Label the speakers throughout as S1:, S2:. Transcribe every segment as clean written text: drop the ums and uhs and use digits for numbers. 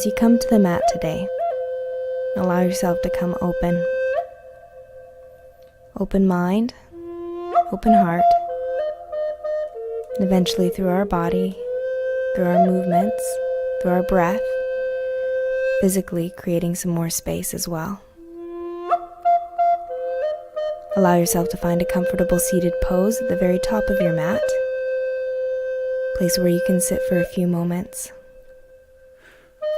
S1: As you come to the mat today, allow yourself to come open. Open mind, open heart, and eventually through our body, through our movements, through our breath, physically creating some more space as well. Allow yourself to find a comfortable seated pose at the very top of your mat, place where you can sit for a few moments.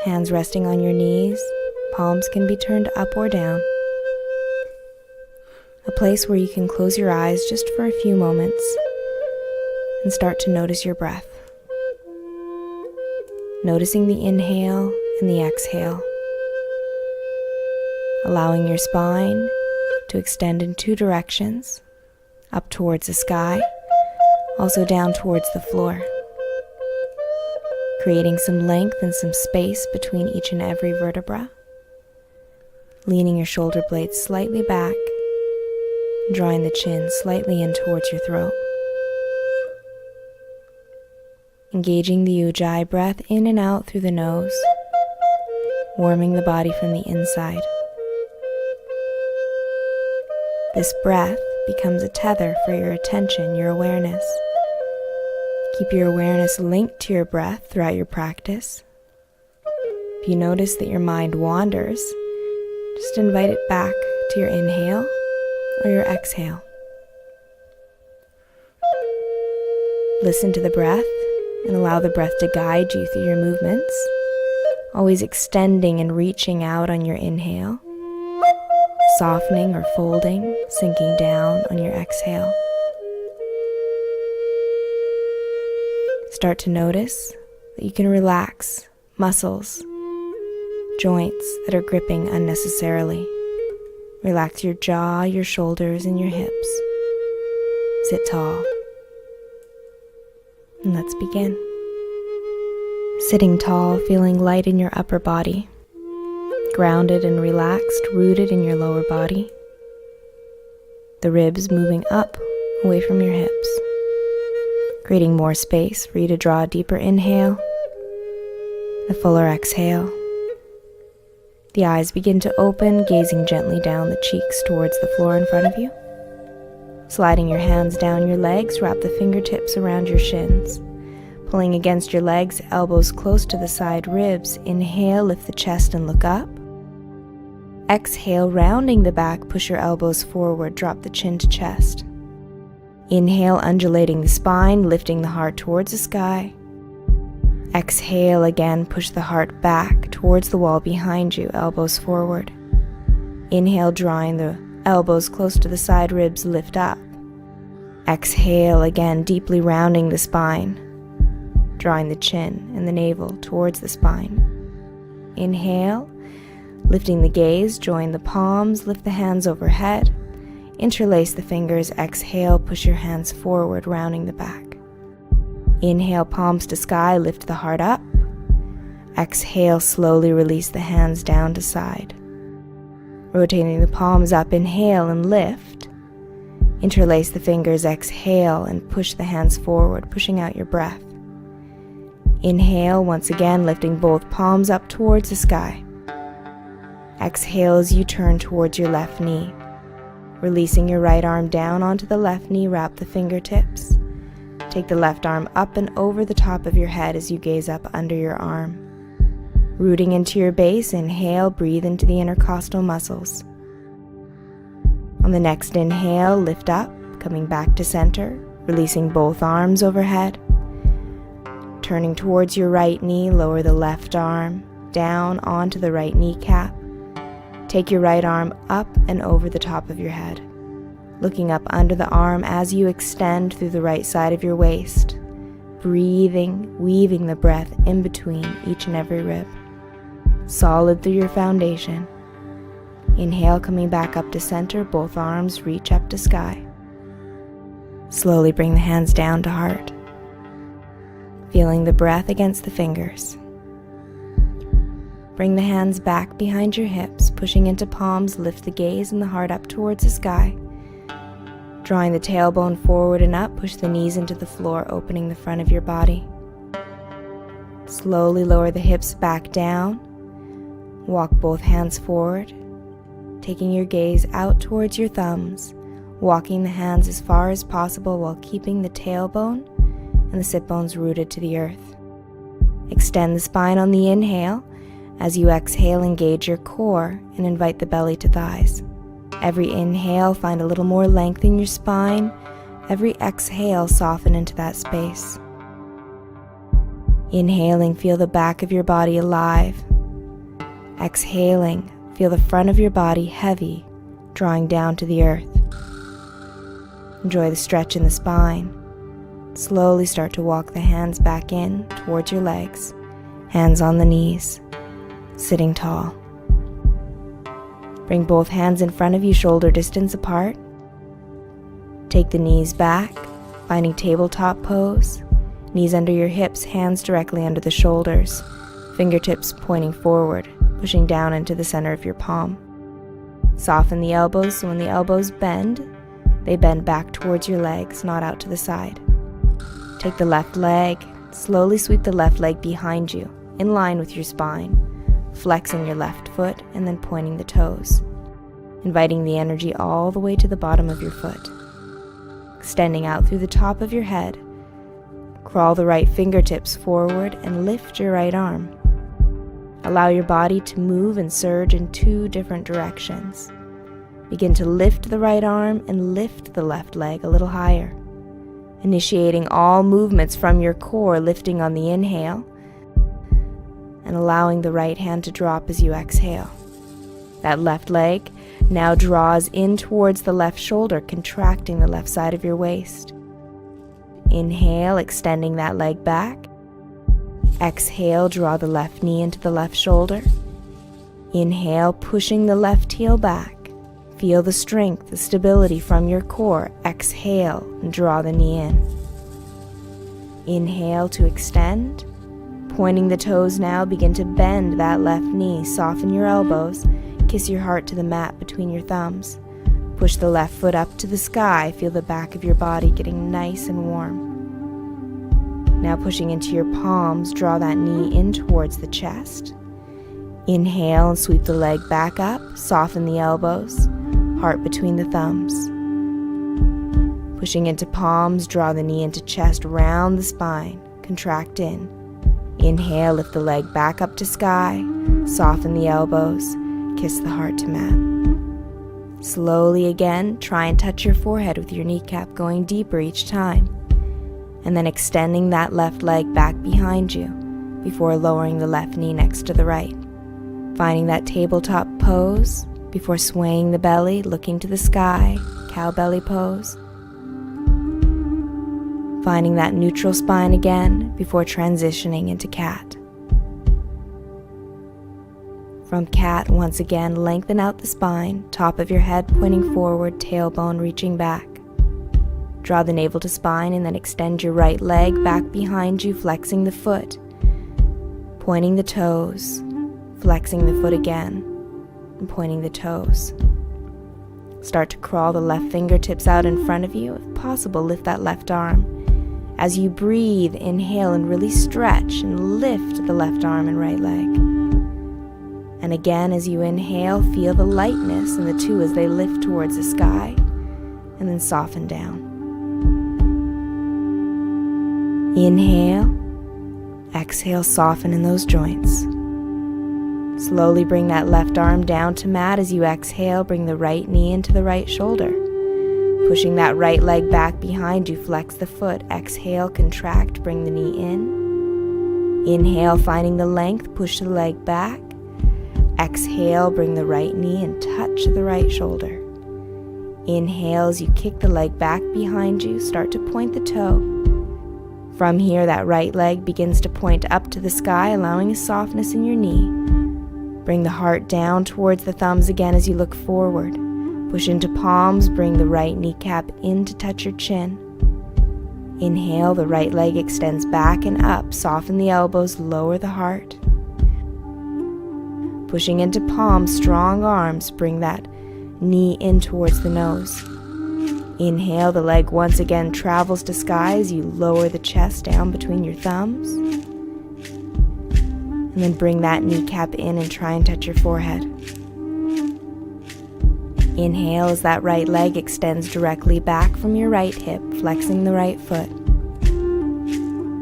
S1: Hands resting on your knees, palms can be turned up or down. A place where you can close your eyes just for a few moments and start to notice your breath. Noticing the inhale and the exhale. Allowing your spine to extend in two directions, up towards the sky, also down towards the floor. Creating some length and some space between each and every vertebra. Leaning your shoulder blades slightly back, drawing the chin slightly in towards your throat. Engaging the Ujjayi breath in and out through the nose, warming the body from the inside. This breath becomes a tether for your attention, your awareness. Keep your awareness linked to your breath throughout your practice. If you notice that your mind wanders, just invite it back to your inhale or your exhale. Listen to the breath and allow the breath to guide you through your movements, always extending and reaching out on your inhale, softening or folding, sinking down on your exhale. Start to notice that you can relax muscles, joints that are gripping unnecessarily. Relax your jaw, your shoulders, and your hips. Sit tall. And let's begin. Sitting tall, feeling light in your upper body, grounded and relaxed, rooted in your lower body. The ribs moving up, away from your hips. Creating more space for you to draw a deeper inhale, a fuller exhale. The eyes begin to open, gazing gently down the cheeks towards the floor in front of you. Sliding your hands down your legs, wrap the fingertips around your shins. Pulling against your legs, elbows close to the side ribs. Inhale, lift the chest and look up. Exhale, rounding the back, push your elbows forward, drop the chin to chest. Inhale, undulating the spine, lifting the heart towards the sky. Exhale again, push the heart back towards the wall behind you, elbows forward. Inhale, drawing the elbows close to the side ribs, lift up. Exhale again, deeply rounding the spine, drawing the chin and the navel towards the spine. Inhale, lifting the gaze, join the palms, lift the hands overhead. Interlace the fingers, exhale, push your hands forward, rounding the back. Inhale, palms to sky, lift the heart up. Exhale, slowly release the hands down to side. Rotating the palms up, inhale and lift. Interlace the fingers, exhale, and push the hands forward, pushing out your breath. Inhale, once again, lifting both palms up towards the sky. Exhale as you turn towards your left knee. Releasing your right arm down onto the left knee, wrap the fingertips. Take the left arm up and over the top of your head as you gaze up under your arm. Rooting into your base, inhale, breathe into the intercostal muscles. On the next inhale, lift up, coming back to center, releasing both arms overhead. Turning towards your right knee, lower the left arm down onto the right kneecap. Take your right arm up and over the top of your head, looking up under the arm as you extend through the right side of your waist, breathing, weaving the breath in between each and every rib, solid through your foundation. Inhale, coming back up to center, both arms reach up to sky. Slowly bring the hands down to heart, feeling the breath against the fingers. Bring the hands back behind your hips, pushing into palms, lift the gaze and the heart up towards the sky. Drawing the tailbone forward and up, push the knees into the floor, opening the front of your body. Slowly lower the hips back down, Walk both hands forward, taking your gaze out towards your thumbs, walking the hands as far as possible while keeping the tailbone and the sit bones rooted to the earth. Extend the spine on the inhale. As you exhale, engage your core and invite the belly to thighs. Every inhale, find a little more length in your spine. Every exhale, soften into that space. Inhaling, feel the back of your body alive. Exhaling, feel the front of your body heavy, drawing down to the earth. Enjoy the stretch in the spine. Slowly start to walk the hands back in towards your legs, hands on the knees, sitting tall. Bring both hands in front of you, shoulder distance apart. Take the knees back, finding tabletop pose. Knees under your hips, hands directly under the shoulders, fingertips pointing forward, pushing down into the center of your palm. Soften the elbows, so when the elbows bend, they bend back towards your legs, not out to the side. Take the left leg, slowly sweep the left leg behind you, in line with your spine, flexing your left foot and then pointing the toes, inviting the energy all the way to the bottom of your foot. Extending out through the top of your head, crawl the right fingertips forward and lift your right arm. Allow your body to move and surge in two different directions. Begin to lift the right arm and lift the left leg a little higher, initiating all movements from your core, lifting on the inhale and allowing the right hand to drop as you exhale. That left leg now draws in towards the left shoulder, contracting the left side of your waist. Inhale, extending that leg back. Exhale, draw the left knee into the left shoulder. Inhale, pushing the left heel back. Feel the strength, the stability from your core. Exhale, and draw the knee in. Inhale to extend. Pointing the toes now, begin to bend that left knee. Soften your elbows. Kiss your heart to the mat between your thumbs. Push the left foot up to the sky. Feel the back of your body getting nice and warm. Now pushing into your palms, draw that knee in towards the chest. Inhale and sweep the leg back up. Soften the elbows. Heart between the thumbs. Pushing into palms, draw the knee into chest, round the spine. Contract in. Inhale, lift the leg back up to sky. Soften the elbows. Kiss the heart to mat. Slowly again, try and touch your forehead with your kneecap, going deeper each time. And then extending that left leg back behind you before lowering the left knee next to the right. Finding that tabletop pose before swaying the belly, looking to the sky, cow belly pose. Finding that neutral spine again before transitioning into cat. From cat, once again, lengthen out the spine, top of your head pointing forward, tailbone reaching back. Draw the navel to spine and then extend your right leg back behind you, flexing the foot, pointing the toes, flexing the foot again, and pointing the toes. Start to crawl the left fingertips out in front of you. If possible, lift that left arm. As you breathe, inhale and really stretch and lift the left arm and right leg. And again, as you inhale, feel the lightness in the two as they lift towards the sky, and then soften down. Inhale, exhale, soften in those joints. Slowly bring that left arm down to mat. As you exhale, bring the right knee into the right shoulder. Pushing that right leg back behind you, flex the foot. Exhale, contract, bring the knee in. Inhale, finding the length, push the leg back. Exhale, bring the right knee and touch the right shoulder. Inhale as you kick the leg back behind you, start to point the toe. From here, that right leg begins to point up to the sky, allowing a softness in your knee. Bring the heart down towards the thumbs again as you look forward. Push into palms, bring the right kneecap in to touch your chin. Inhale, the right leg extends back and up. Soften the elbows, lower the heart. Pushing into palms, strong arms, bring that knee in towards the nose. Inhale, the leg once again travels to sky as you lower the chest down between your thumbs. and then bring that kneecap in and try and touch your forehead. Inhale as that right leg extends directly back from your right hip, flexing the right foot.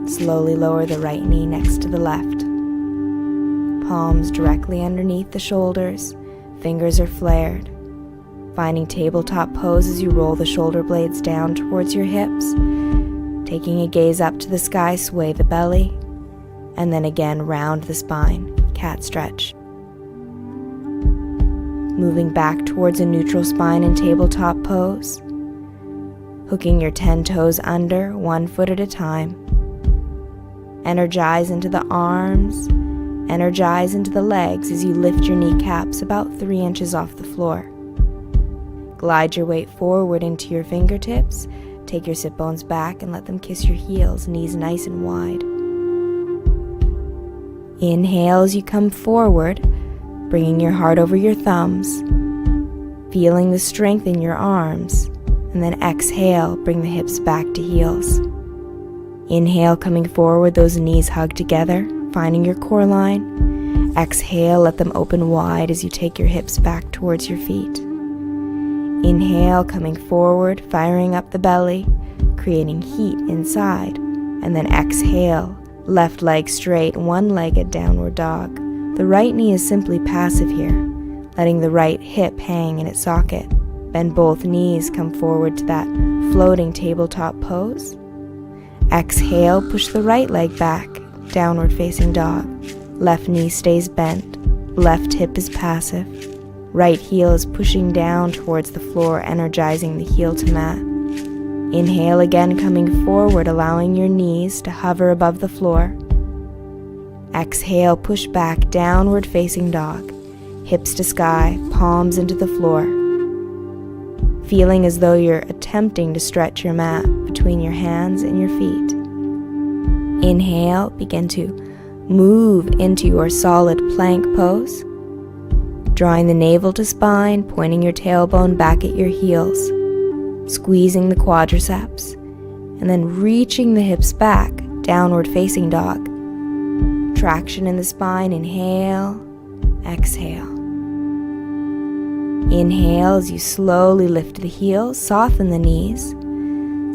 S1: Slowly lower the right knee next to the left. Palms directly underneath the shoulders, fingers are flared. Finding tabletop pose as you roll the shoulder blades down towards your hips. Taking a gaze up to the sky, sway the belly, and then again round the spine, cat stretch. Moving back towards a neutral spine in tabletop pose. Hooking your 10 toes under, 1 foot at a time. Energize into the arms, energize into the legs as you lift your kneecaps about 3 inches off the floor. Glide your weight forward into your fingertips. Take your sit bones back and let them kiss your heels, knees nice and wide. Inhale as you come forward, bringing your heart over your thumbs, feeling the strength in your arms, and then exhale, bring the hips back to heels. Inhale, coming forward, those knees hug together, finding your core line. Exhale, let them open wide as you take your hips back towards your feet. Inhale, coming forward, firing up the belly, creating heat inside. And then exhale, left leg straight, one-legged downward dog. The right knee is simply passive here, letting the right hip hang in its socket. Bend both knees, come forward to that floating tabletop pose. Exhale, push the right leg back, downward facing dog. Left knee stays bent, left hip is passive. Right heel is pushing down towards the floor, energizing the heel to mat. Inhale again, coming forward, allowing your knees to hover above the floor. Exhale, push back, downward facing dog. Hips to sky, palms into the floor. Feeling as though you're attempting to stretch your mat between your hands and your feet. Inhale, begin to move into your solid plank pose. Drawing the navel to spine, pointing your tailbone back at your heels, squeezing the quadriceps, and then reaching the hips back, downward facing dog. Traction in the spine, inhale, exhale. Inhale as you slowly lift the heels, soften the knees,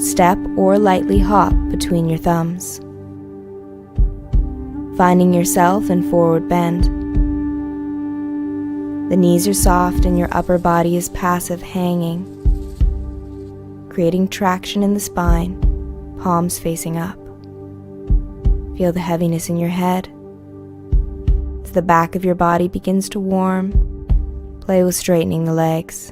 S1: step or lightly hop between your thumbs. Finding yourself in forward bend. The knees are soft and your upper body is passive, hanging, creating traction in the spine, palms facing up. Feel the heaviness in your head. As the back of your body begins to warm, play with straightening the legs.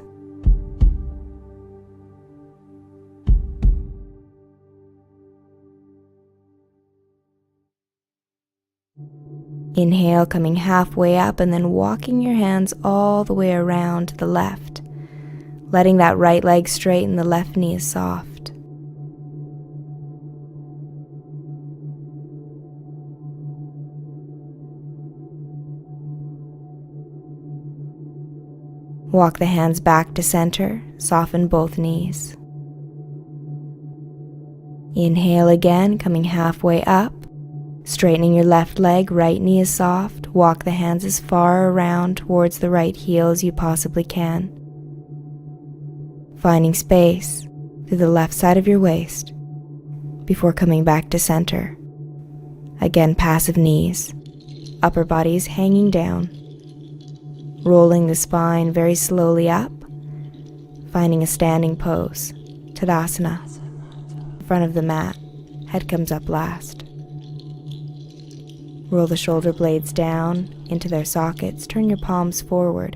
S1: Inhale, coming halfway up and then walking your hands all the way around to the left, letting that right leg straighten, the left knee is soft. Walk the hands back to center, soften both knees. Inhale again, coming halfway up. Straightening your left leg, right knee is soft. Walk the hands as far around towards the right heel as you possibly can. Finding space through the left side of your waist before coming back to center. Again, passive knees. Upper body is hanging down. Rolling the spine very slowly up. Finding a standing pose, Tadasana. In front of the mat, head comes up last. Roll the shoulder blades down into their sockets. Turn your palms forward.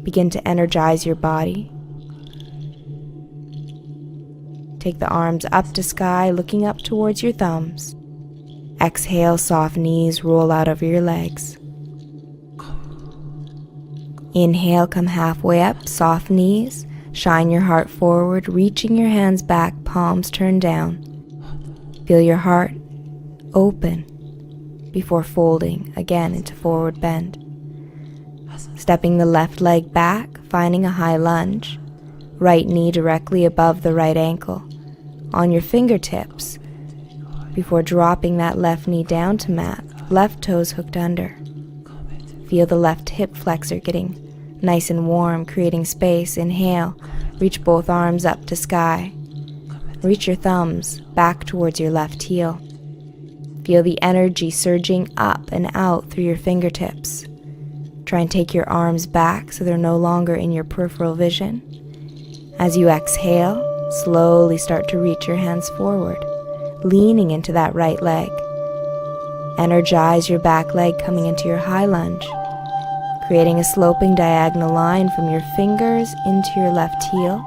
S1: Begin to energize your body. Take the arms up to sky, looking up towards your thumbs. Exhale, soft knees roll out over your legs. Inhale, come halfway up, soft knees. Shine your heart forward, reaching your hands back, palms turned down. Feel your heart open before folding again into forward bend. Stepping the left leg back, finding a high lunge. Right knee directly above the right ankle. On your fingertips, before dropping that left knee down to mat, left toes hooked under. Feel the left hip flexor getting nice and warm, creating space. Inhale, reach both arms up to sky. Reach your thumbs back towards your left heel. Feel the energy surging up and out through your fingertips. Try and take your arms back so they're no longer in your peripheral vision. As you exhale, slowly start to reach your hands forward, leaning into that right leg. Energize your back leg coming into your high lunge, creating a sloping diagonal line from your fingers into your left heel,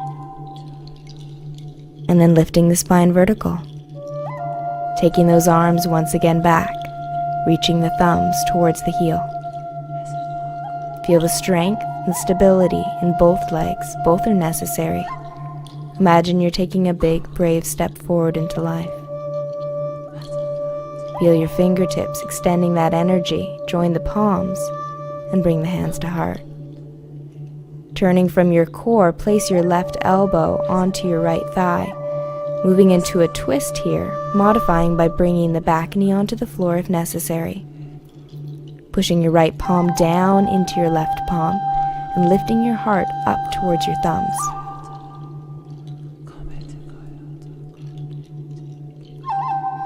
S1: and then lifting the spine vertical. Taking those arms once again back, reaching the thumbs towards the heel. Feel the strength and stability in both legs. Both are necessary. Imagine you're taking a big, brave step forward into life. Feel your fingertips extending that energy. Join the palms and bring the hands to heart. Turning from your core, place your left elbow onto your right thigh, moving into a twist here, modifying by bringing the back knee onto the floor if necessary. Pushing your right palm down into your left palm and lifting your heart up towards your thumbs.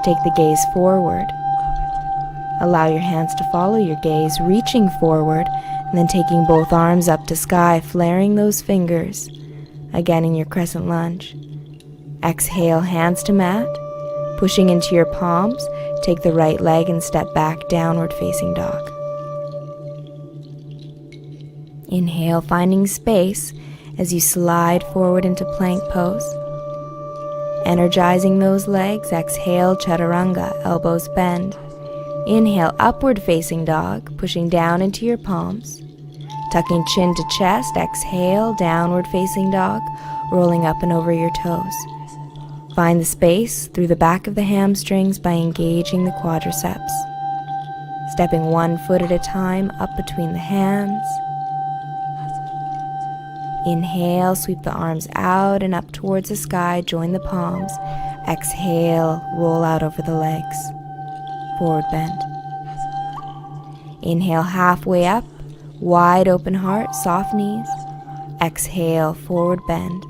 S1: Take the gaze forward. Allow your hands to follow your gaze, reaching forward and then taking both arms up to sky, flaring those fingers, again in your crescent lunge. Exhale, hands to mat, pushing into your palms, take the right leg and step back, downward facing dog. Inhale, finding space as you slide forward into plank pose. Energizing those legs, exhale, chaturanga, elbows bend. Inhale, upward facing dog, pushing down into your palms. Tucking chin to chest, exhale, downward facing dog, rolling up and over your toes. Find the space through the back of the hamstrings by engaging the quadriceps. Stepping 1 foot at a time up between the hands. Inhale, sweep the arms out and up towards the sky, join the palms. Exhale, roll out over the legs. Forward bend. Inhale, halfway up, wide open heart, soft knees. Exhale, forward bend.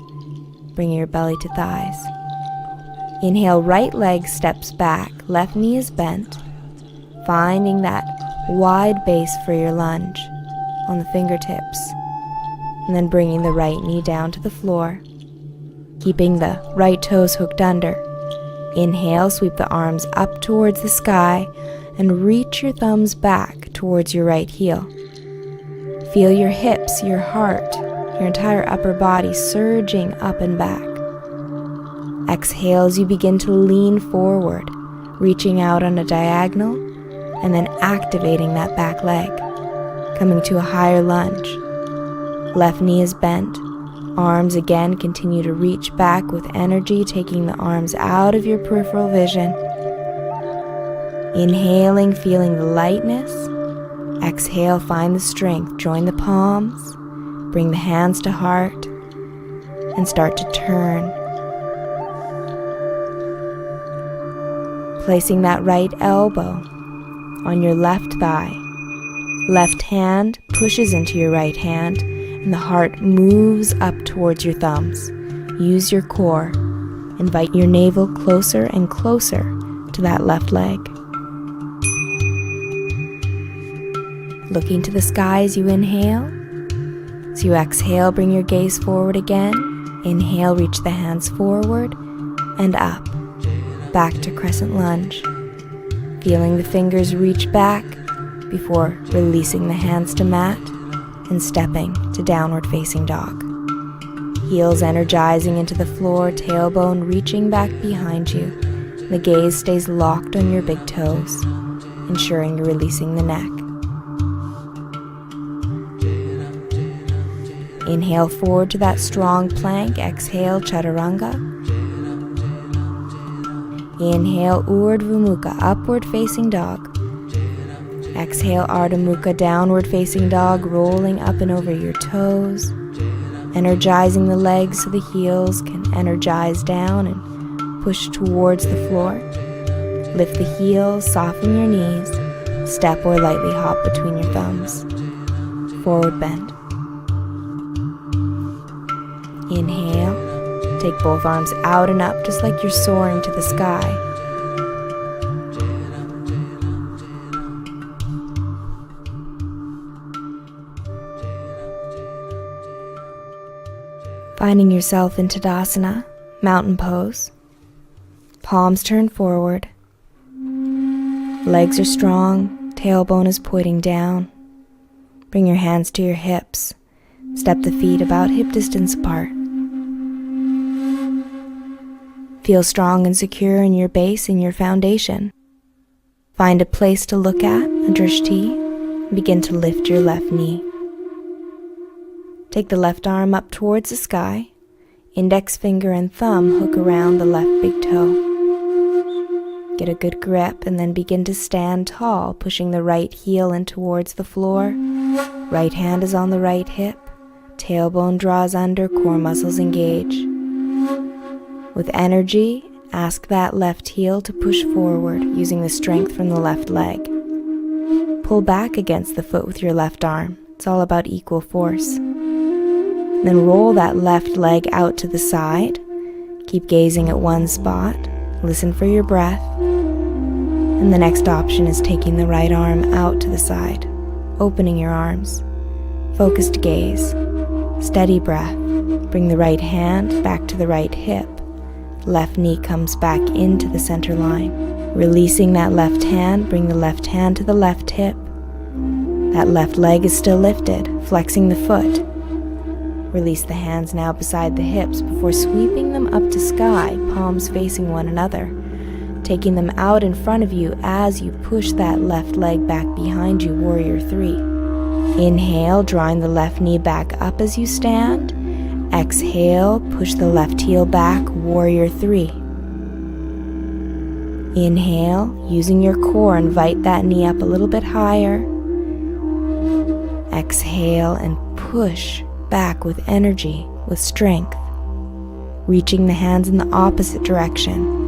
S1: Bring your belly to thighs. Inhale, right leg steps back, left knee is bent, finding that wide base for your lunge on the fingertips, and then bringing the right knee down to the floor, keeping the right toes hooked under. Inhale, sweep the arms up towards the sky and reach your thumbs back towards your right heel. Feel your hips, your heart, your entire upper body surging up and back. Exhale as you begin to lean forward, reaching out on a diagonal and then activating that back leg, coming to a higher lunge. Left knee is bent. Arms again continue to reach back with energy, taking the arms out of your peripheral vision. Inhaling, feeling the lightness. Exhale, find the strength. Join the palms. Bring the hands to heart and start to turn. Placing that right elbow on your left thigh. Left hand pushes into your right hand, and the heart moves up towards your thumbs. Use your core. Invite your navel closer and closer to that left leg. Looking to the sky as you inhale. As you exhale, bring your gaze forward again. Inhale, reach the hands forward and up. Back to crescent lunge. Feeling the fingers reach back before releasing the hands to mat and stepping to downward facing dog. Heels energizing into the floor, tailbone reaching back behind you. The gaze stays locked on your big toes, ensuring you're releasing the neck. Inhale forward to that strong plank. Exhale, chaturanga. Inhale, Urdhva Mukha, upward facing dog. Exhale, Ardha Mukha, downward facing dog, rolling up and over your toes. Energizing the legs so the heels can energize down and push towards the floor. Lift the heels, soften your knees, Step or lightly hop between your thumbs. Forward bend. Inhale. Take both arms out and up just like you're soaring to the sky. Finding yourself in Tadasana, mountain pose. Palms turn forward. Legs are strong, tailbone is pointing down. Bring your hands to your hips. Step the feet about hip distance apart. Feel strong and secure in your base and your foundation. Find a place to look at, a drishti, and begin to lift your left knee. Take the left arm up towards the sky. Index finger and thumb hook around the left big toe. Get a good grip and then begin to stand tall, pushing the right heel in towards the floor. Right hand is on the right hip. Tailbone draws under, core muscles engage. With energy, ask that left heel to push forward using the strength from the left leg. Pull back against the foot with your left arm. It's all about equal force. Then roll that left leg out to the side. Keep gazing at one spot. Listen for your breath. And the next option is taking the right arm out to the side, opening your arms. Focused gaze. Steady breath. Bring the right hand back to the right hip. Left knee comes back into the center line. Releasing that left hand, bring the left hand to the left hip. That left leg is still lifted, flexing the foot. Release the hands now beside the hips before sweeping them up to sky, palms facing one another. Taking them out in front of you as you push that left leg back behind you, warrior three. Inhale, drawing the left knee back up as you stand. Exhale, push the left heel back, warrior three. Inhale, using your core, invite that knee up a little bit higher. Exhale and push back with energy, with strength. Reaching the hands in the opposite direction.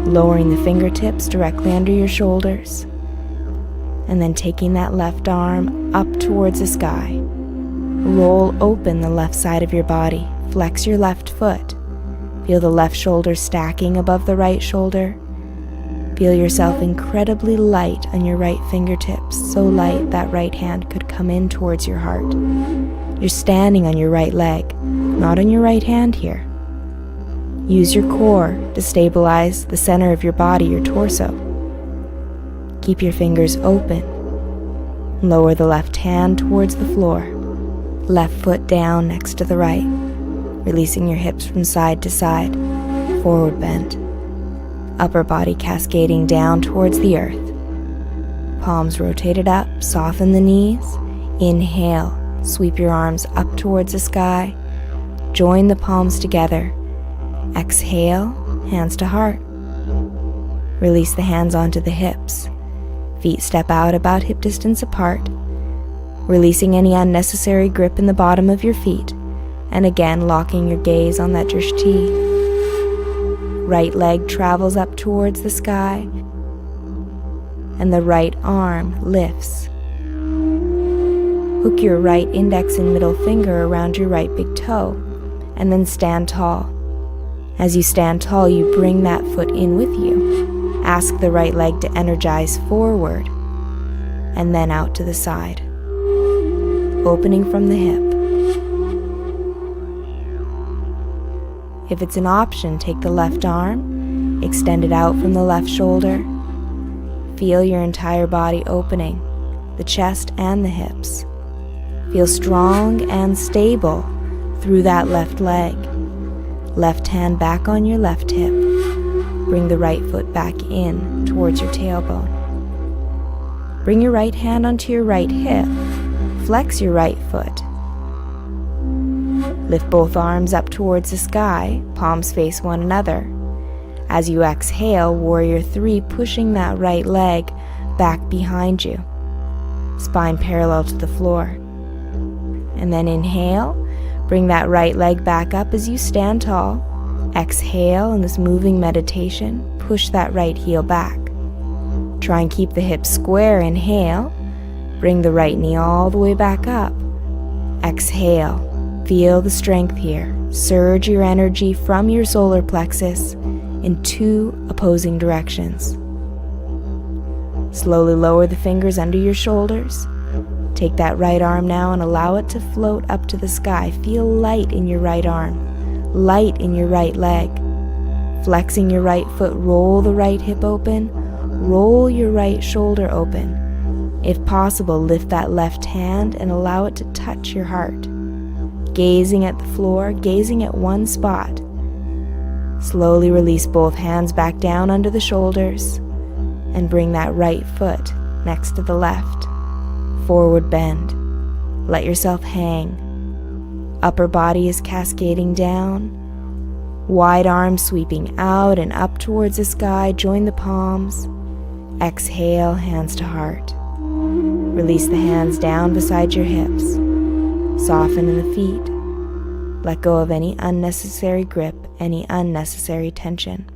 S1: Lowering the fingertips directly under your shoulders. And then taking that left arm up towards the sky. Roll open the left side of your body. Flex your left foot. Feel the left shoulder stacking above the right shoulder. Feel yourself incredibly light on your right fingertips, so light that right hand could come in towards your heart. You're standing on your right leg, not on your right hand here. Use your core to stabilize the center of your body, your torso. Keep your fingers open. Lower the left hand towards the floor. Left foot down next to the right, releasing your hips from side to side. Forward bend. Upper body cascading down towards the earth. Palms rotated up, soften the knees. Inhale, sweep your arms up towards the sky. Join the palms together. Exhale, hands to heart. Release the hands onto the hips. Feet step out about hip distance apart. Releasing any unnecessary grip in the bottom of your feet. And again, locking your gaze on that drishti. Right leg travels up towards the sky. And the right arm lifts. Hook your right index and middle finger around your right big toe. And then stand tall. As you stand tall, you bring that foot in with you. Ask the right leg to energize forward. And then out to the side. Opening from the hip. If it's an option, take the left arm, extend it out from the left shoulder. Feel your entire body opening, the chest and the hips. Feel strong and stable through that left leg. Left hand back on your left hip. Bring the right foot back in towards your tailbone. Bring your right hand onto your right hip. Flex your right foot. Lift both arms up towards the sky, palms face one another. As you exhale, warrior three, pushing that right leg back behind you. Spine parallel to the floor. And then inhale, bring that right leg back up as you stand tall. Exhale in this moving meditation, push that right heel back. Try and keep the hips square. Inhale. Bring the right knee all the way back up. Exhale. Feel the strength here. Surge your energy from your solar plexus in 2 opposing directions. Slowly lower the fingers under your shoulders. Take that right arm now and allow it to float up to the sky. Feel light in your right arm, light in your right leg. Flexing your right foot, roll the right hip open, roll your right shoulder open. If possible, lift that left hand and allow it to touch your heart. Gazing at the floor, gazing at one spot. Slowly release both hands back down under the shoulders and bring that right foot next to the left. Forward bend. Let yourself hang. Upper body is cascading down. Wide arms sweeping out and up towards the sky. Join the palms. Exhale, hands to heart. Release the hands down beside your hips. Soften in the feet. Let go of any unnecessary grip, any unnecessary tension.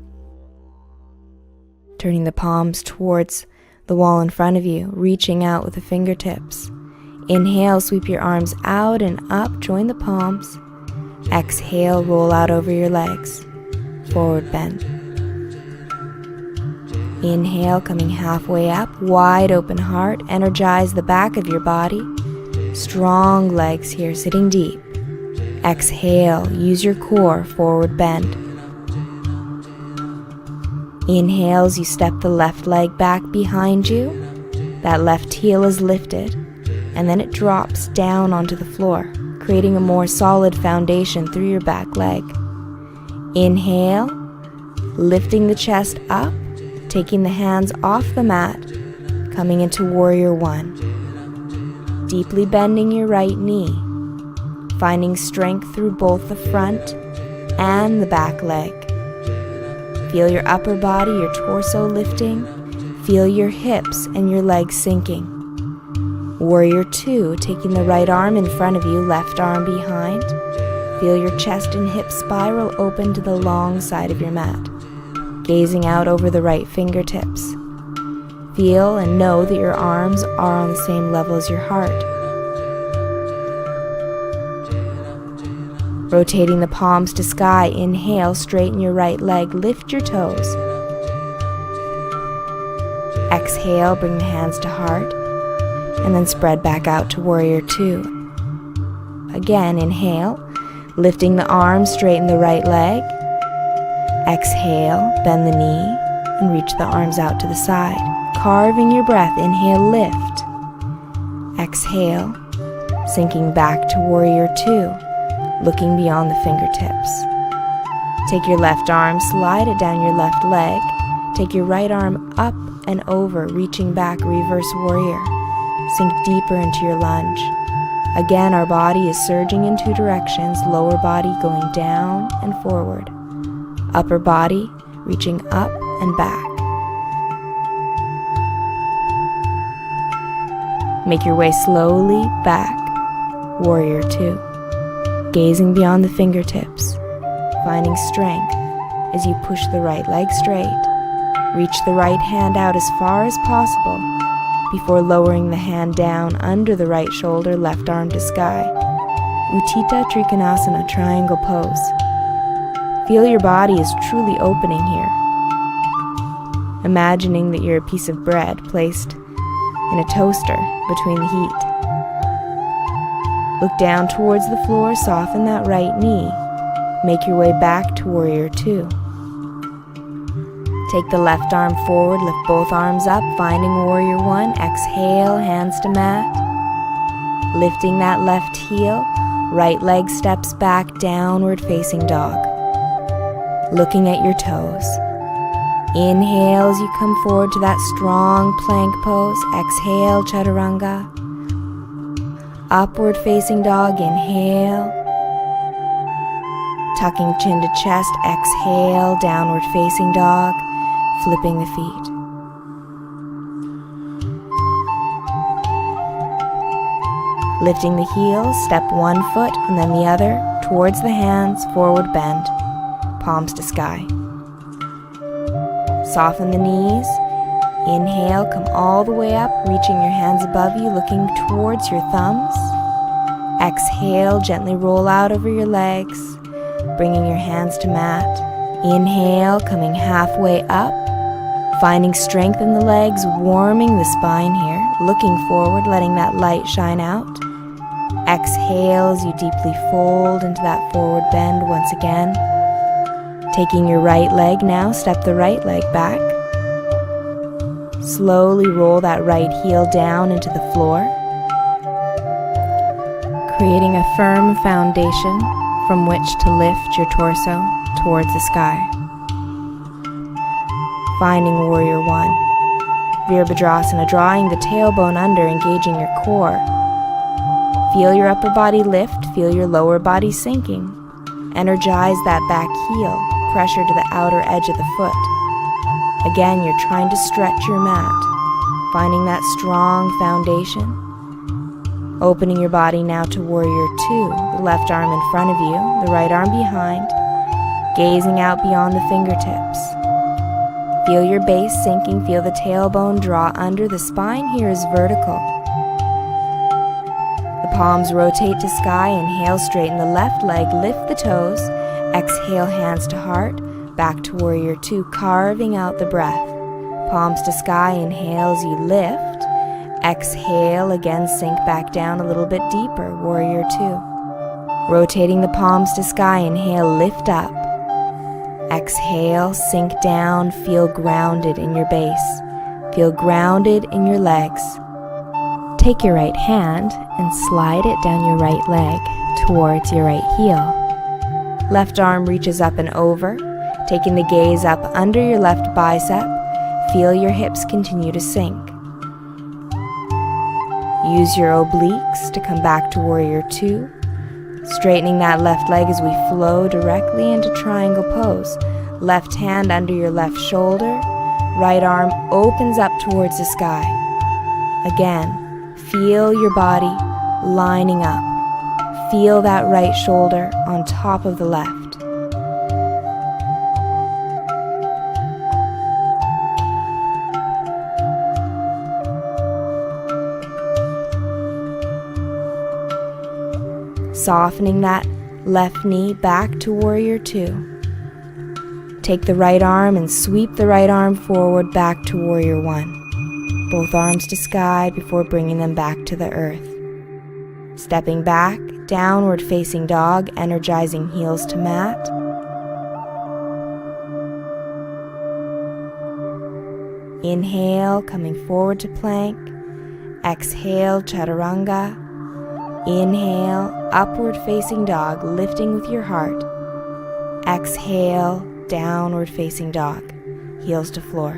S1: Turning the palms towards the wall in front of you, reaching out with the fingertips. Inhale, sweep your arms out and up, join the palms. Exhale, roll out over your legs. Forward bend. Inhale, coming halfway up, wide open heart, energize the back of your body. Strong legs here, sitting deep. Exhale, use your core, forward bend. Inhale as you step the left leg back behind you. That left heel is lifted, and then it drops down onto the floor, creating a more solid foundation through your back leg. Inhale, lifting the chest up, taking the hands off the mat, coming into Warrior One. Deeply bending your right knee, finding strength through both the front and the back leg. Feel your upper body, your torso lifting. Feel your hips and your legs sinking. Warrior Two, taking the right arm in front of you, left arm behind. Feel your chest and hips spiral open to the long side of your mat. Gazing out over the right fingertips. Feel and know that your arms are on the same level as your heart. Rotating the palms to sky, inhale, straighten your right leg, lift your toes. Exhale, bring the hands to heart, and then spread back out to Warrior Two. Again, inhale, lifting the arms, straighten the right leg. Exhale, bend the knee, and reach the arms out to the side. Carving your breath, inhale, lift. Exhale, sinking back to Warrior Two. Looking beyond the fingertips. Take your left arm, slide it down your left leg. Take your right arm up and over, reaching back, reverse warrior. Sink deeper into your lunge. Again, our body is surging in 2 directions, lower body going down and forward. Upper body reaching up and back. Make your way slowly back, Warrior Two. Gazing beyond the fingertips, finding strength as you push the right leg straight. Reach the right hand out as far as possible before lowering the hand down under the right shoulder, left arm to sky. Utthita Trikonasana, triangle pose. Feel your body is truly opening here. Imagining that you're a piece of bread placed in a toaster between the heat. Look down towards the floor, soften that right knee. Make your way back to Warrior Two. Take the left arm forward, lift both arms up, finding Warrior One. Exhale, hands to mat. Lifting that left heel, right leg steps back, downward facing dog. Looking at your toes. Inhale as you come forward to that strong plank pose. Exhale, chaturanga. Upward facing dog, inhale. Tucking chin to chest, exhale, downward facing dog, flipping the feet. Lifting the heels, step one foot and then the other, towards the hands, forward bend, palms to sky. Soften the knees, Inhale, come all the way up, reaching your hands above you, looking towards your thumbs. Exhale, gently roll out over your legs, bringing your hands to mat. Inhale, coming halfway up, finding strength in the legs, warming the spine here, looking forward, letting that light shine out. Exhale as you deeply fold into that forward bend once again. Taking your right leg now, step the right leg back. Slowly roll that right heel down into the floor, creating a firm foundation from which to lift your torso towards the sky. Finding Warrior One, Virabhadrasana, drawing the tailbone under, engaging your core. Feel your upper body lift, feel your lower body sinking. Energize that back heel, pressure to the outer edge of the foot. Again, you're trying to stretch your mat, finding that strong foundation. Opening your body now to Warrior Two, the left arm in front of you, the right arm behind, gazing out beyond the fingertips. Feel your base sinking, feel the tailbone draw under, the spine here is vertical. The palms rotate to sky, inhale, straighten the left leg, lift the toes, exhale, hands to heart, back to Warrior Two, carving out the breath. Palms to sky, inhale as you lift. Exhale, again sink back down a little bit deeper, Warrior Two. Rotating the palms to sky, inhale, lift up. Exhale, sink down, feel grounded in your base. Feel grounded in your legs. Take your right hand and slide it down your right leg towards your right heel. Left arm reaches up and over. Taking the gaze up under your left bicep, feel your hips continue to sink. Use your obliques to come back to Warrior Two, straightening that left leg as we flow directly into triangle pose. Left hand under your left shoulder, right arm opens up towards the sky. Again, feel your body lining up. Feel that right shoulder on top of the left. Softening that left knee back to Warrior Two. Take the right arm and sweep the right arm forward back to Warrior One. Both arms to sky before bringing them back to the earth. Stepping back, downward facing dog, energizing heels to mat. Inhale, coming forward to plank. Exhale, chaturanga. Inhale, upward facing dog, lifting with your heart. Exhale, downward facing dog, heels to floor.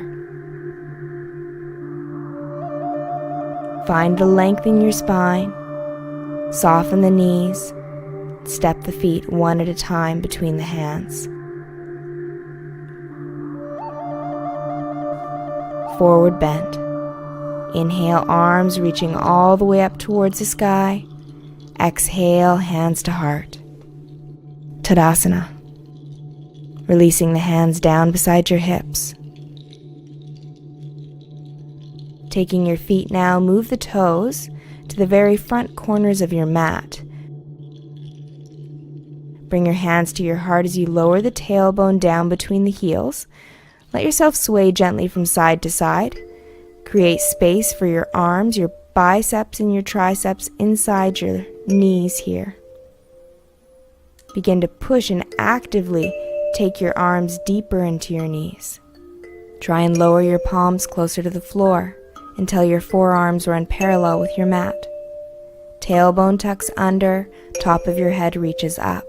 S1: Find the length in your spine. Soften the knees. Step the feet one at a time between the hands. Forward bend. Inhale, arms reaching all the way up towards the sky. Exhale, hands to heart. Tadasana. Releasing the hands down beside your hips. Taking your feet now, move the toes to the very front corners of your mat. Bring your hands to your heart as you lower the tailbone down between the heels. Let yourself sway gently from side to side. Create space for your arms, your biceps and your triceps inside your knees here. Begin to push and actively take your arms deeper into your knees. Try and lower your palms closer to the floor until your forearms run parallel with your mat. Tailbone tucks under, top of your head reaches up.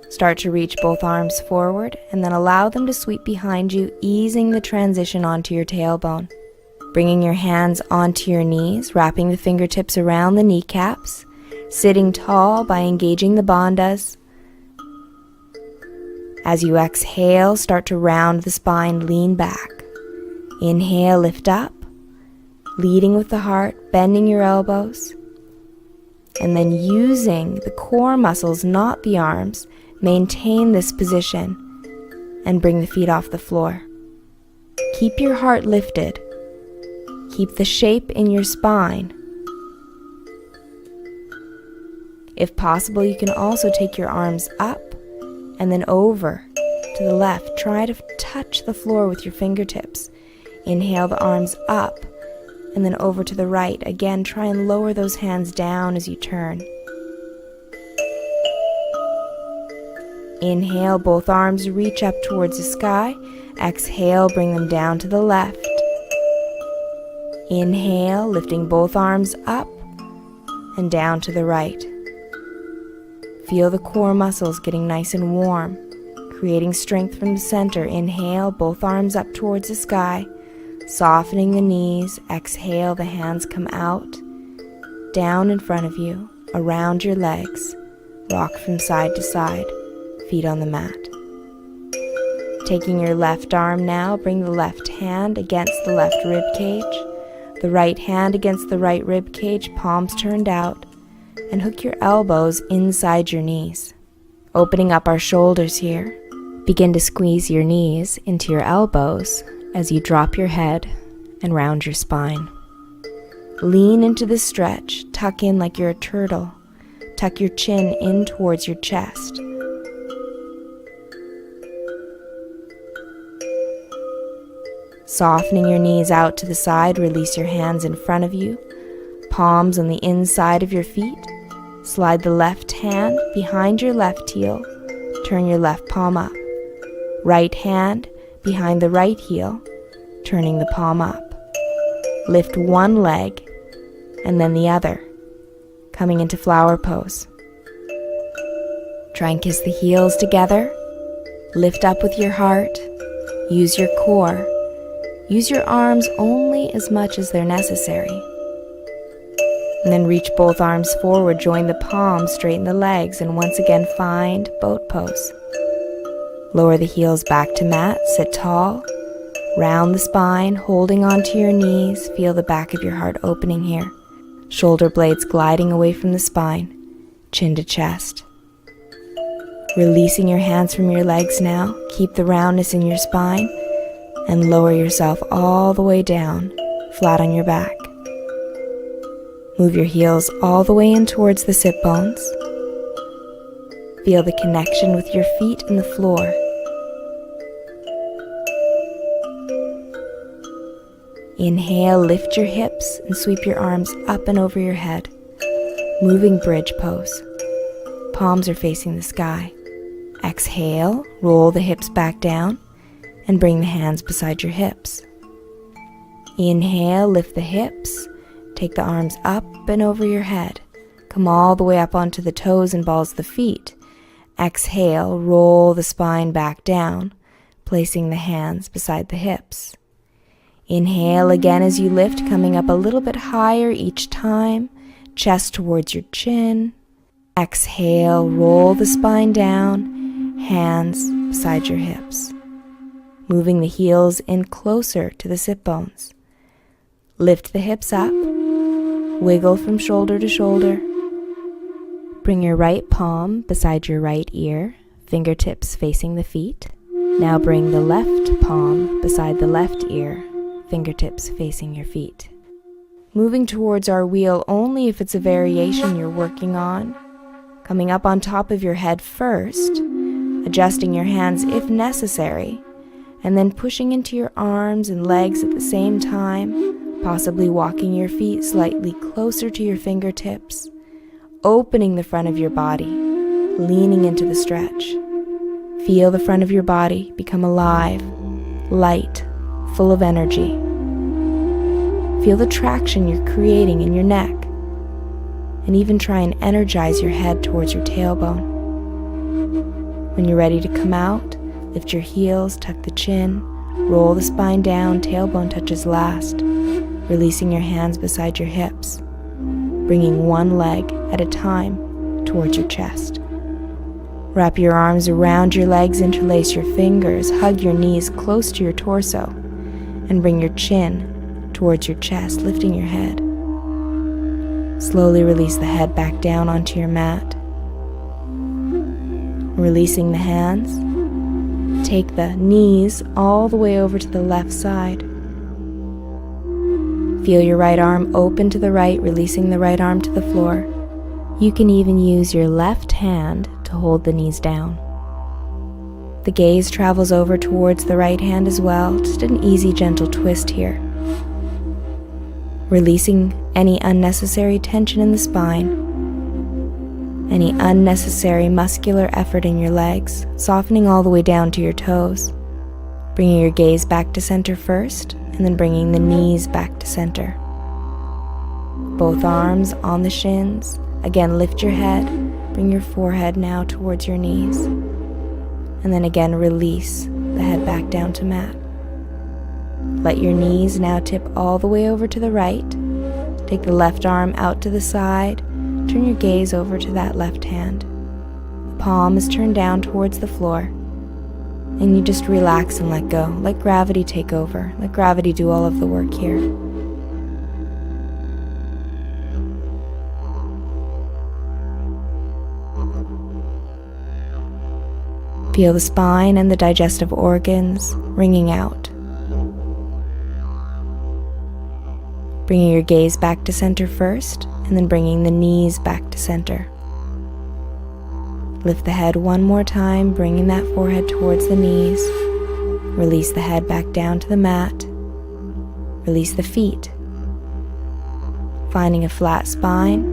S1: Start to reach both arms forward and then allow them to sweep behind you, easing the transition onto your tailbone. Bringing your hands onto your knees, wrapping the fingertips around the kneecaps, sitting tall by engaging the bandhas. As you exhale, start to round the spine, lean back. Inhale, lift up, leading with the heart, bending your elbows. And then using the core muscles, not the arms, maintain this position and bring the feet off the floor. Keep your heart lifted. Keep the shape in your spine. If possible, you can also take your arms up and then over to the left. Try to touch the floor with your fingertips. Inhale the arms up and then over to the right. Again, try and lower those hands down as you turn. Inhale, both arms reach up towards the sky. Exhale, bring them down to the left. Inhale, lifting both arms up and down to the right. Feel the core muscles getting nice and warm, creating strength from the center. Inhale, both arms up towards the sky, softening the knees. Exhale, the hands come out, down in front of you, around your legs. Rock from side to side, feet on the mat. Taking your left arm now, bring the left hand against the left rib cage, the right hand against the right rib cage, palms turned out, and hook your elbows inside your knees. Opening up our shoulders here, begin to squeeze your knees into your elbows as you drop your head and round your spine. Lean into the stretch, tuck in like you're a turtle. Tuck your chin in towards your chest. Softening your knees out to the side, release your hands in front of you, palms on the inside of your feet. Slide the left hand behind your left heel, turn your left palm up. Right hand behind the right heel, turning the palm up. Lift one leg and then the other, coming into flower pose. Try and kiss the heels together. Lift up with your heart. Use your core. Use your arms only as much as they're necessary. And then reach both arms forward, join the palms, straighten the legs, and once again find boat pose. Lower the heels back to mat, sit tall, round the spine, holding onto your knees, feel the back of your heart opening here. Shoulder blades gliding away from the spine, chin to chest. Releasing your hands from your legs now, keep the roundness in your spine, and lower yourself all the way down, flat on your back. Move your heels all the way in towards the sit bones. Feel the connection with your feet and the floor. Inhale, lift your hips and sweep your arms up and over your head. Moving bridge pose. Palms are facing the sky. Exhale, roll the hips back down and bring the hands beside your hips. Inhale, lift the hips. Take the arms up and over your head. Come all the way up onto the toes and balls of the feet. Exhale, roll the spine back down, placing the hands beside the hips. Inhale again as you lift, coming up a little bit higher each time, chest towards your chin. Exhale, roll the spine down, hands beside your hips. Moving the heels in closer to the sit bones. Lift the hips up. Wiggle from shoulder to shoulder. Bring your right palm beside your right ear, fingertips facing the feet. Now bring the left palm beside the left ear, fingertips facing your feet. Moving towards our wheel only if it's a variation you're working on. Coming up on top of your head first, adjusting your hands if necessary, and then pushing into your arms and legs at the same time, possibly walking your feet slightly closer to your fingertips, opening the front of your body, leaning into the stretch. Feel the front of your body become alive, light, full of energy. Feel the traction you're creating in your neck, and even try and energize your head towards your tailbone. When you're ready to come out, lift your heels, tuck the chin, roll the spine down, tailbone touches last, releasing your hands beside your hips, bringing one leg at a time towards your chest. Wrap your arms around your legs, interlace your fingers, hug your knees close to your torso, and bring your chin towards your chest, lifting your head. Slowly release the head back down onto your mat. Releasing the hands, take the knees all the way over to the left side. Feel your right arm open to the right, releasing the right arm to the floor. You can even use your left hand to hold the knees down. The gaze travels over towards the right hand as well, just an easy, gentle twist here. Releasing any unnecessary tension in the spine, any unnecessary muscular effort in your legs, softening all the way down to your toes. Bringing your gaze back to center first, and then bringing the knees back to center. Both arms on the shins. Again, lift your head. Bring your forehead now towards your knees. And then again, release the head back down to mat. Let your knees now tip all the way over to the right. Take the left arm out to the side. Turn your gaze over to that left hand. The palm is turned down towards the floor. And you just relax and let go. Let gravity take over. Let gravity do all of the work here. Feel the spine and the digestive organs wringing out. Bringing your gaze back to center first, and then bringing the knees back to center. Lift the head one more time, bringing that forehead towards the knees. Release the head back down to the mat. Release the feet. Finding a flat spine,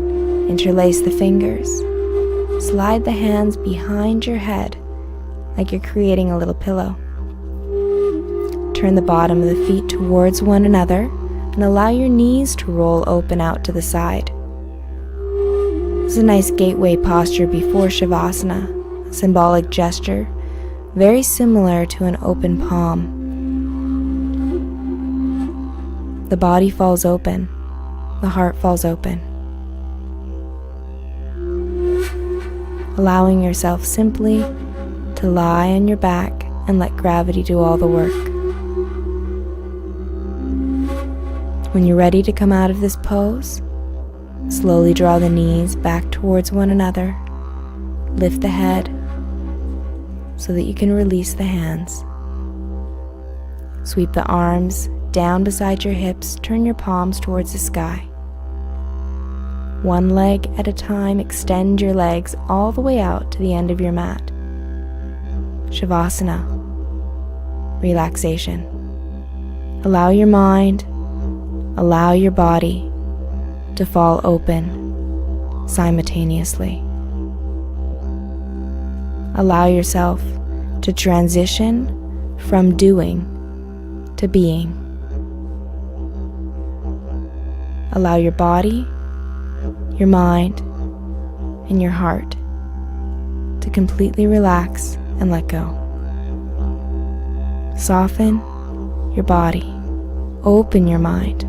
S1: interlace the fingers. Slide the hands behind your head, like you're creating a little pillow. Turn the bottom of the feet towards one another and allow your knees to roll open out to the side. This is a nice gateway posture before Shavasana, a symbolic gesture, very similar to an open palm. The body falls open, the heart falls open. Allowing yourself simply to lie on your back and let gravity do all the work. When you're ready to come out of this pose, slowly draw the knees back towards one another. Lift the head so that you can release the hands. Sweep the arms down beside your hips, turn your palms towards the sky. One leg at a time, extend your legs all the way out to the end of your mat. Shavasana, relaxation. Allow your mind, allow your body to fall open simultaneously. Allow yourself to transition from doing to being. Allow your body, your mind, and your heart to completely relax and let go. Soften your body, open your mind,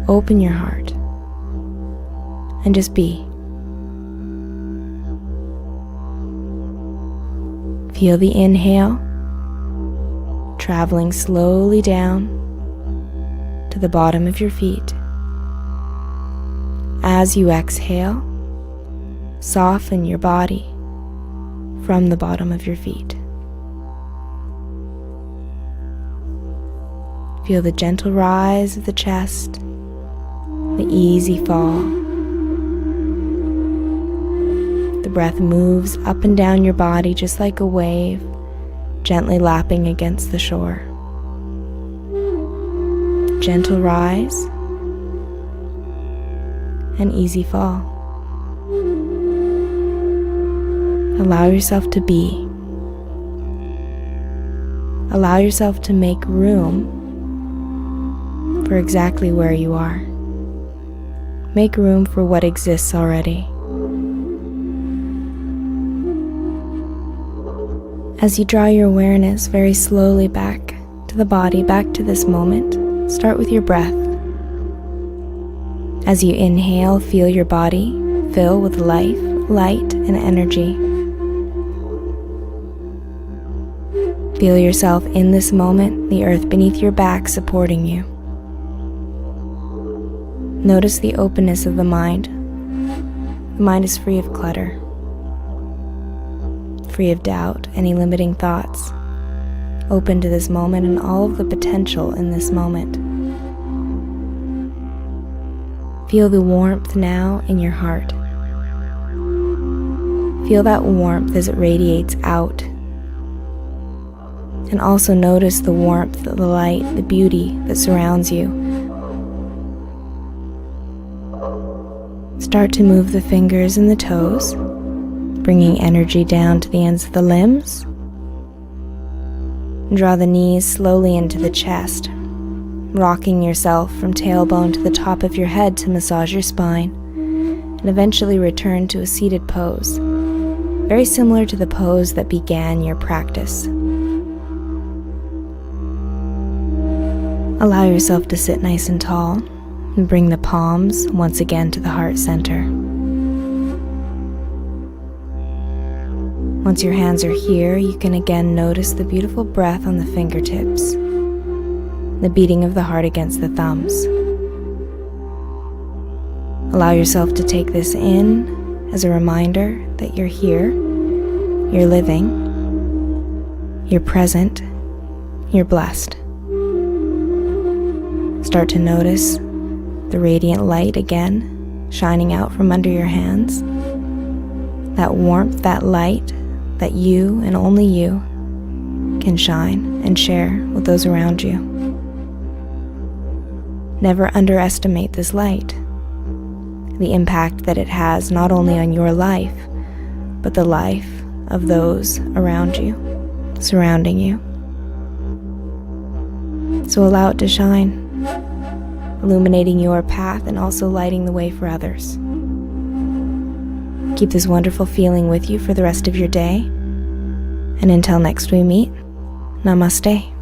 S1: open your heart, and just be. Feel the inhale, traveling slowly down to the bottom of your feet. As you exhale, soften your body from the bottom of your feet. Feel the gentle rise of the chest, the easy fall. The breath moves up and down your body just like a wave, gently lapping against the shore. Gentle rise and easy fall. Allow yourself to be. Allow yourself to make room for exactly where you are. Make room for what exists already. As you draw your awareness very slowly back to the body, back to this moment, start with your breath. As you inhale, feel your body fill with life, light, and energy. Feel yourself in this moment, the earth beneath your back supporting you. Notice the openness of the mind. The mind is free of clutter. free of doubt, any limiting thoughts, open to this moment and all of the potential in this moment. Feel the warmth now in your heart. Feel that warmth as it radiates out. And also notice the warmth, the light, the beauty that surrounds you. Start to move the fingers and the toes, bringing energy down to the ends of the limbs. Draw the knees slowly into the chest, rocking yourself from tailbone to the top of your head to massage your spine, and eventually return to a seated pose, very similar to the pose that began your practice. Allow yourself to sit nice and tall and bring the palms once again to the heart center. Once your hands are here, you can again notice the beautiful breath on the fingertips, the beating of the heart against the thumbs. Allow yourself to take this in as a reminder that you're here, you're living, you're present, you're blessed. Start to notice the radiant light again shining out from under your hands. That warmth, that light that you and only you can shine and share with those around you. Never underestimate this light, the impact that it has not only on your life, but the life of those around you, surrounding you. So allow it to shine, illuminating your path and also lighting the way for others. Keep this wonderful feeling with you for the rest of your day. And until next we meet, namaste.